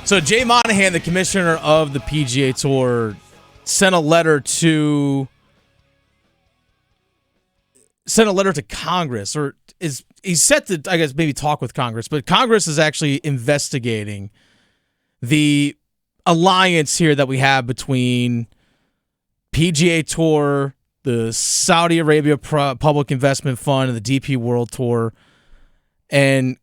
So Jay Monahan, the commissioner of the PGA Tour, sent a letter to Congress, or he's set to, I guess, maybe talk with Congress, but Congress is actually investigating the alliance here that we have between PGA Tour, the Saudi Arabia Public Investment Fund, and the DP World Tour. And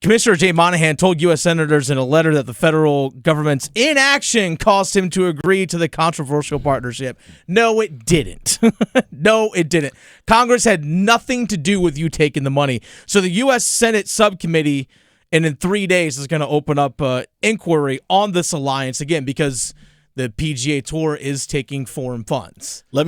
Commissioner Jay Monahan told U.S. senators in a letter that the federal government's inaction caused him to agree to the controversial partnership. No, it didn't. No, it didn't. Congress had nothing to do with you taking the money. So the U.S. Senate subcommittee, and in 3 days, is going to open up inquiry on this alliance again, because the PGA Tour is taking foreign funds. They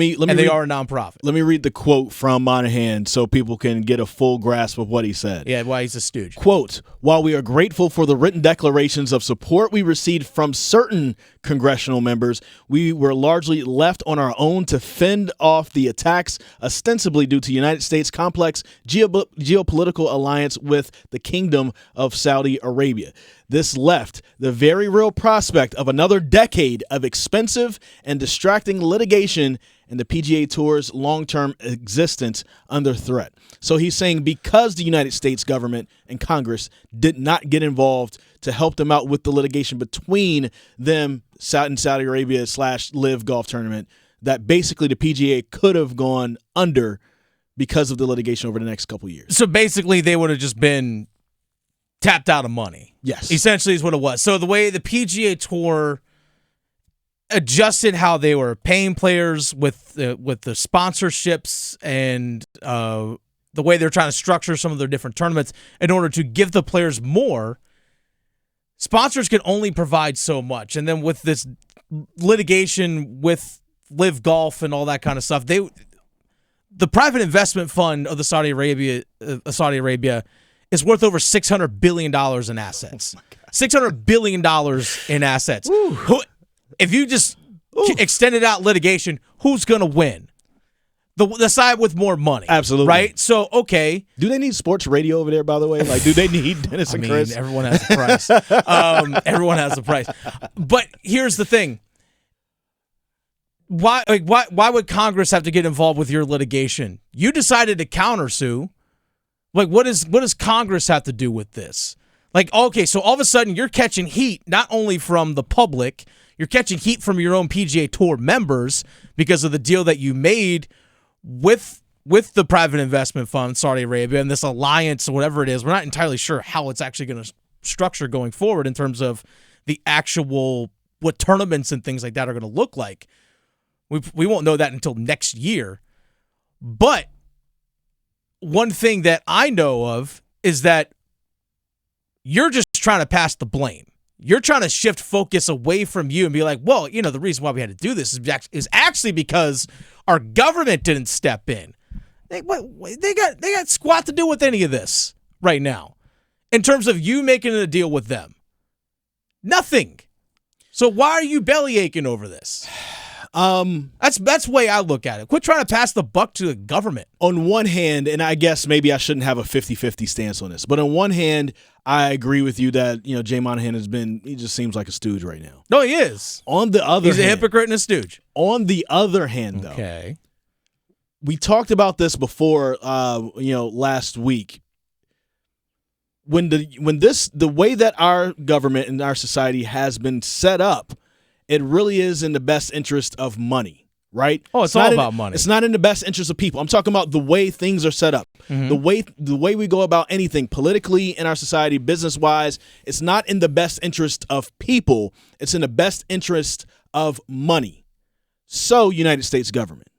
are a nonprofit. Let me read the quote from Monahan so people can get a full grasp of what he said. Yeah, why he's a stooge. Quote, while we are grateful for the written declarations of support we received from certain congressional members, we were largely left on our own to fend off the attacks, ostensibly due to the United States' complex geopolitical alliance with the Kingdom of Saudi Arabia. This left the very real prospect of another decade of expensive and distracting litigation and the PGA Tour's long-term existence under threat. So he's saying because the United States government and Congress did not get involved to help them out with the litigation between them and Saudi Arabia / LIV Golf tournament, that basically the PGA could have gone under because of the litigation over the next couple of years. So basically they would have just been tapped out of money. Yes. Essentially is what it was. So the way the PGA Tour adjusted how they were paying players with the sponsorships and the way they're trying to structure some of their different tournaments in order to give the players more, sponsors can only provide so much. And then with this litigation with LIV Golf and all that kind of stuff, the private investment fund of the Saudi Arabia is worth over $600 billion in assets. $600 billion in assets. If you just extended out litigation, who's going to win? The side with more money. Absolutely. Right? So, okay. Do they need sports radio over there, by the way? Like, do they need Dennis and Chris? Everyone has a price. Everyone has a price. But here's the thing. Why would Congress have to get involved with your litigation? You decided to countersue. Like, what does Congress have to do with this? Like, okay, so all of a sudden you're catching heat not only from the public, you're catching heat from your own PGA Tour members because of the deal that you made with the private investment fund, Saudi Arabia, and this alliance, whatever it is. We're not entirely sure how it's actually going to structure going forward in terms of the actual, what tournaments and things like that are going to look like. We won't know that until next year. But one thing that I know of is that you're just trying to pass the blame. You're trying to shift focus away from you and be like, well, the reason why we had to do this is actually because our government didn't step in. They got squat to do with any of this right now in terms of you making a deal with them. Nothing. So why are you belly aching over this? That's the way I look at it. Quit trying to pass the buck to the government. On one hand, and I guess maybe I shouldn't have a 50-50 stance on this, but on one hand, I agree with you that, Jay Monahan he just seems like a stooge right now. No, he is. On the other hand, he's a hypocrite and a stooge. On the other hand, though, okay, we talked about this before, last week. When the way that our government and our society has been set up, it really is in the best interest of money, right? Oh, it's all about money. It's not in the best interest of people. I'm talking about the way things are set up, the way we go about anything politically in our society, business-wise. It's not in the best interest of people. It's in the best interest of money. So, United States government,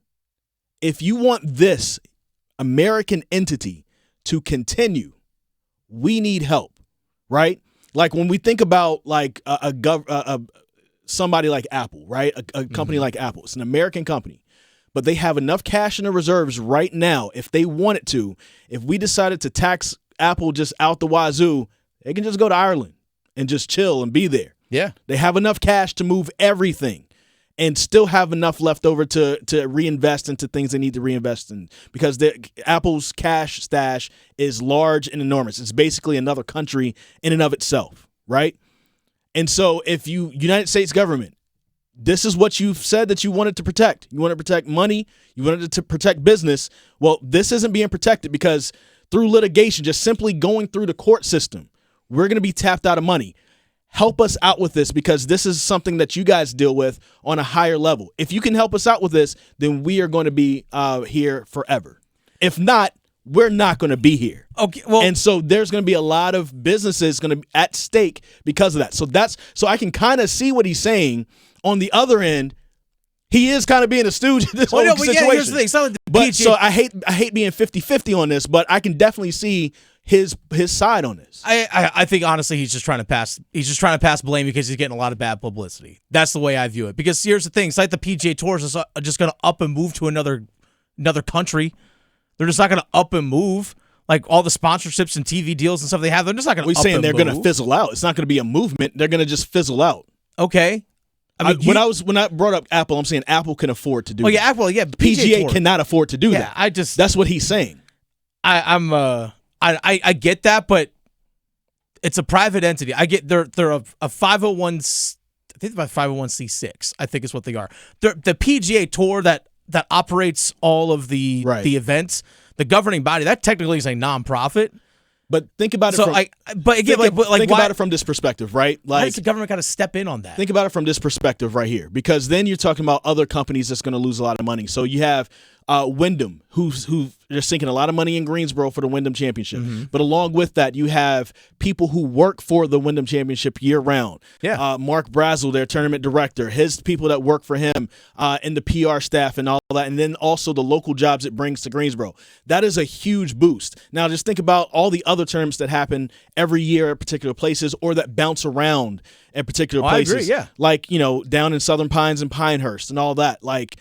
if you want this American entity to continue, we need help, right? Like when we think about like somebody like Apple, right? A company like Apple. It's an American company, but they have enough cash in the reserves right now. If they wanted to, if we decided to tax Apple just out the wazoo, they can just go to Ireland and just chill and be there. Yeah. They have enough cash to move everything and still have enough left over to reinvest into things they need to reinvest in, because Apple's cash stash is large and enormous. It's basically another country in and of itself, right? And so if United States government, this is what you've said that you wanted to protect. You want to protect money. You wanted to protect business. Well, this isn't being protected because through litigation, just simply going through the court system, we're going to be tapped out of money. Help us out with this because this is something that you guys deal with on a higher level. If you can help us out with this, then we are going to be here forever. If not, we're not going to be here. Okay, well, and so there's going to be a lot of businesses going to be at stake because of that. So I can kind of see what he's saying. On the other end, he is kind of being a stooge in this whole situation. Yeah, here's the thing. It's not like the PGA. So I hate being 50-50 on this, but I can definitely see his side on this. I think honestly he's just trying to pass blame because he's getting a lot of bad publicity. That's the way I view it. Because here's the thing, it's like the PGA Tour is just going to up and move to another country. They're just not going to up and move. Like all the sponsorships and TV deals and stuff they have, they're just not going to up and move. We're saying they're going to fizzle out. It's not going to be a movement. They're going to just fizzle out. Okay. I mean, when I brought up Apple, I'm saying Apple can afford to do that. Yeah, Apple, yeah. PGA cannot afford to do that. That's what he's saying. I get that, but it's a private entity. I get they're a 501. I think they're 501c6. I think is what they are. They're the PGA Tour that operates all of the events. The governing body that technically is a nonprofit. But think about it. So think about it from this perspective, right? Why does the government got to step in on that? Think about it from this perspective right here, because then you're talking about other companies that's going to lose a lot of money. So you have Wyndham, who they're sinking a lot of money in Greensboro for the Wyndham Championship. Mm-hmm. But along with that, you have people who work for the Wyndham Championship year round. Yeah. Mark Brazel, their tournament director, his people that work for him, and the PR staff and all that, and then also the local jobs it brings to Greensboro. That is a huge boost. Now, just think about all the other tournaments that happen every year at particular places or that bounce around at particular places. I agree, yeah. Like, down in Southern Pines and Pinehurst and all that. Like,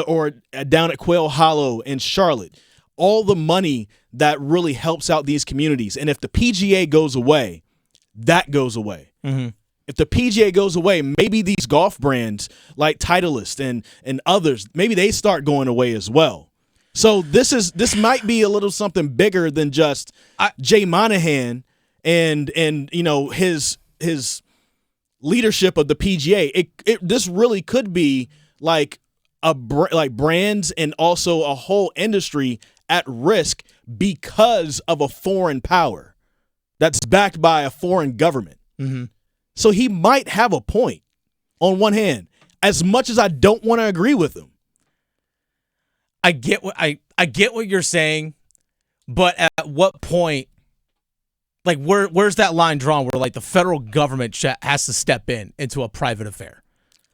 or down at Quail Hollow in Charlotte, all the money that really helps out these communities. And if the PGA goes away, that goes away. Mm-hmm. If the PGA goes away, maybe these golf brands like Titleist and others, maybe they start going away as well. So this might be a little something bigger than just Jay Monahan and his leadership of the PGA. This really could be like brands and also a whole industry at risk because of a foreign power that's backed by a foreign government. Mm-hmm. So he might have a point on one hand, as much as I don't want to agree with him. I get what you're saying, but at what point, like where's that line drawn where like the federal government has to step into a private affair?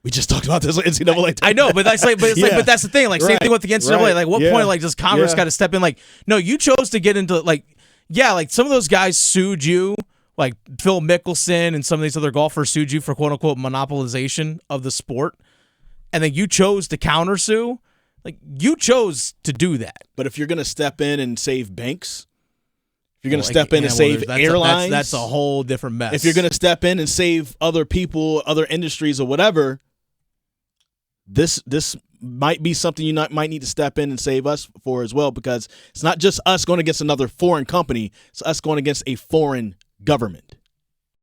We just talked about this with NCAA. I know, but that's but that's the thing. Like same thing with the NCAA. Like what point like does Congress got to step in? Like no, you chose to get into like some of those guys sued you, like Phil Mickelson and some of these other golfers sued you for quote unquote monopolization of the sport, and then you chose to countersue. Like you chose to do that. But if you're going to step in and save banks, if you're going to step in and save airlines, that's a whole different mess. If you're going to step in and save other people, other industries, or whatever. This might be something you might need to step in and save us for as well, because it's not just us going against another foreign company. It's us going against a foreign government.